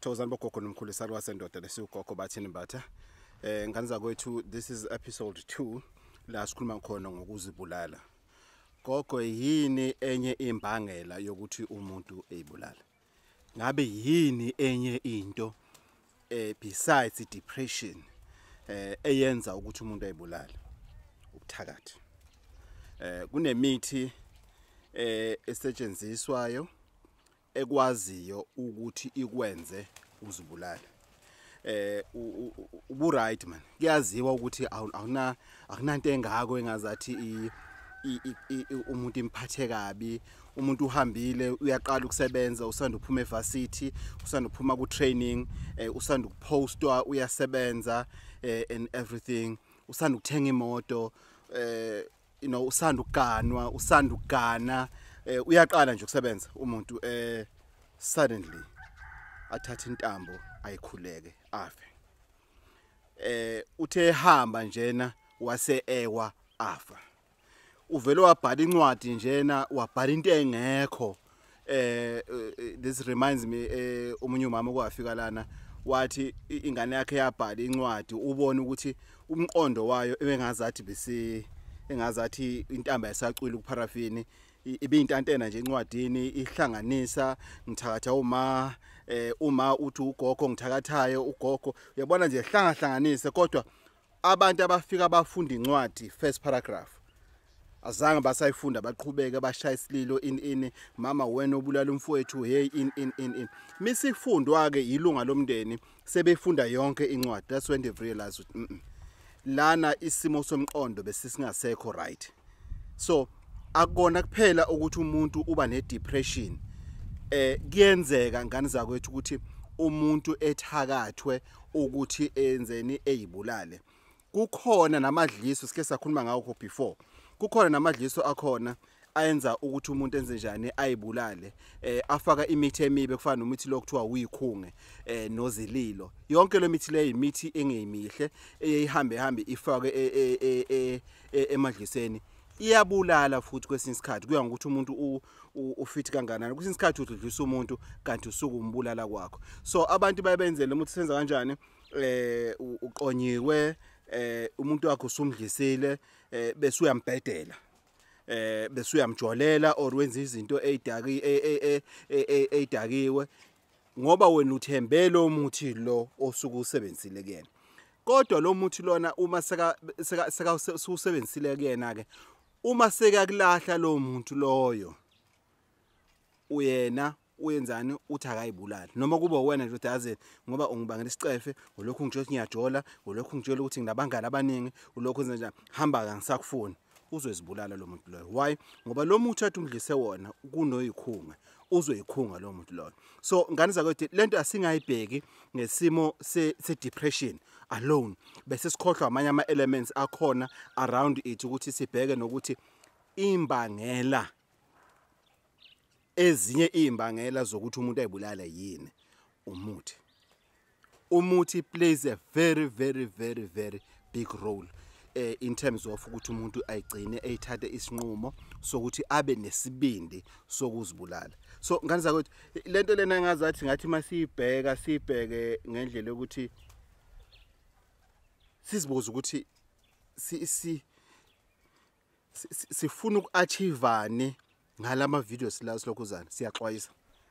Thokozani bogogo nomkhulu salwa sendoda lesigogo Bathini Mbatha. Ngane zakwethu, this is episode 2 la sikhuluma khona ngokuzibulala. Gogo, yini enye imbangela yokuthi umuntu eyibulala? Ngabe yini enye into besides depression eyenza ukuthi umuntu ayibulale? Ubuthakathi. Kunemithi esetshenziswayo ekwaziyo ukuthi ikwenze uzibulale. Ubu right man, kuyaziwa ukuthi akunanto engako engazathi umuntu imphathe kabi, umuntu uhambile uyaqala ukusebenza, usanda uphuma evarsity, usanda uphuma ku training, usanda ukupostwa uyasebenza and everything, usanda ukuthenga imoto, usanda ukuganwa, usanda ukugana, uyaqala nje ukusebenza umuntu suddenly athatha intambo ayikhuleke afe. Uthe hamba njena wase ewa afa. Uvelo wabhala incwadi njena wabhala into engekho. This reminds me umunye umama kwafika lana wathi ingane yakhe yabhala incwadi, ubone ukuthi umqondo wayo ebengazathi engazathi intamba yasacwila kuparafini, ibintantena nje incwadini ihlanganisa ngithakatha uma uthi ugogo ngithakathayo ugogo, uyabona nje hlanganise, kodwa abantu abafika abafunda incwadi first paragraph azange basayifunda, baqhubeke bashaya isililo in mama wena obulala umfowethu hey in misifundwa ke ilunga lomndeni sebefunda yonke incwadi. That's when they realize ukuthi lana isimo somqondo besisingasekho right. So akona kuphela ukuthi umuntu uba ne depression, kuyenzeka ngane zakwethu ukuthi umuntu ethakathwe ukuthi enzeni eyibulale. Kukhona namadliso sike sakhuluma ngawo before, kukhona namadliso akhona ayenza ukuthi umuntu enze njani ayibulale, afaka imithi emibe kufana nomuthi lokuthiwa uyikhunge nozililo. Yonke le mithi le imithi engeyimihle eyihambe ifake emadliseni, iyabulala futhi kwesinye isikhathi. Kuya ngokuthi umuntu ufit kanganani, kwesinye isikhathi udlisa umuntu kanti usuku umbulala kwakho. So abantu bayebenzele umuthi senza kanjani, uqonyiwe, umuntu wakho usumdlisile, bese uyambhedela, bese uyamjolela or wenza izinto ezidakiwe ngoba wena uthembele umuthi lo osuku usebenzisile kuyena. Kodwa lo muthi lona uma seka usebenzisile kuyena ke, uma sekakulahla lo muntu loyo, uyena uyenzani uthi akayibulali, noma kuba wena nje udaze ngoba ungibangela isicefe, ulokhu ngitshela ukuthi ngiyajola, ulokhu ngitshela ukuthi nginabangani abaningi, ulokhu enza njani, hamba ke ngisakufuni, uzozibulala lo muntu loyo. Why? Ngoba lo muntu athi ungidlise wona kunoyikhunga, uzoyikhunga lo muntu loyo. So ngane zakwethu lento asingayibheki ngesimo se depression alone, bese sikhohlwa amanye ama elements akhona around it ukuthi sibheke nokuthi imbangela, ezinye imbangela zokuthi umuntu ayibulala yini. Umuthi plays a very big role in terms of ukuthi umuntu ayigcine eyithathe isinqumo sokuthi abe nesibindi sokuzibulala. So ngane zakwethu lento lena engazathi ngathi sibheke ngendlela yokuthi sizibuza ukuthi sifuna ukuachievani ngalama videos la silokhuzana. Siyaxwayisa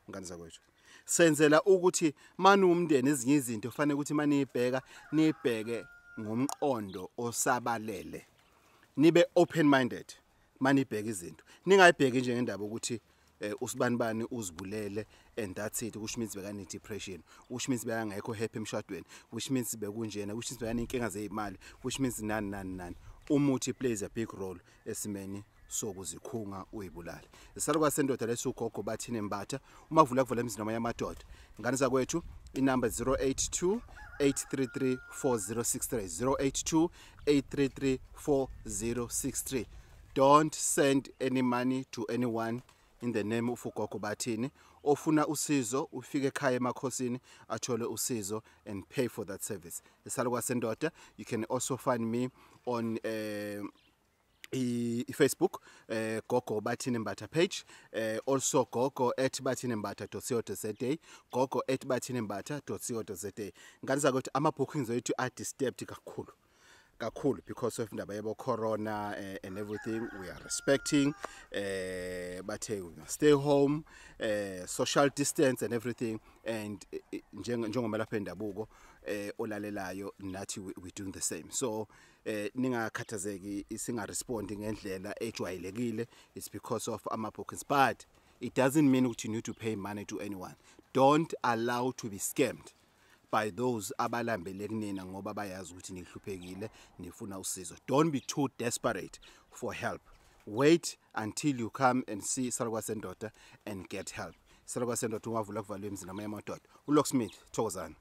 ngane zakwethu, senzela ukuthi manje umndeni ezinye izinto kufanele ukuthi maniyibheka nibheke ngomqondo osabalele, nibe open minded manibheka izinto, ningayibheki nje ngendaba ukuthi usibanibani uzibulele and that's it, which means bekane depression, which means bekangekho happy emshadweni, which means bekunjena, which means bekane inkinga zezimali, which means nani. Umuthi plays a big role esimeni sokuzikhunga uyibulale. Isaluka sendoda lesugogo Bathini Mbatha. Uma vula emzini namanye amadoda, ngane zakwethu inamba 082 833-4063 082-833-4063. Don't send any money to anyone in the name of Gogo Bathini. Ofuna usizo ufike ekhaya emakhosini athole usizo and pay for that service. Isaluka sendoda, you can also find me on Facebook Gogo Bathini Mbatha page, also gogo@bathinimbatha.co.za, gogo@bathinimbatha.co.za. Nganisa ukuthi ama bookings wethu are disturbed kakhulu because of indaba yabo corona and everything. We are respecting but hey, we must stay home, social distance and everything, and njengomelaphi endabuko olalelayo nathi we doing the same. So ningakhathazeki isinga responding ngendlela ejwayelekile. It's because of ama bookings, but it doesn't mean that you need to pay money to anyone. Don't allow to be scammed by those abalambele kunina ngoba bayazi ukuthi nihluphekile nifuna usizo. Don't be too desperate for help. Wait until you come and see Salwa Sendoda and get help. Salwa Sendoda ungavula kuvalwe emzini amadoda. uLocksmith thokozana.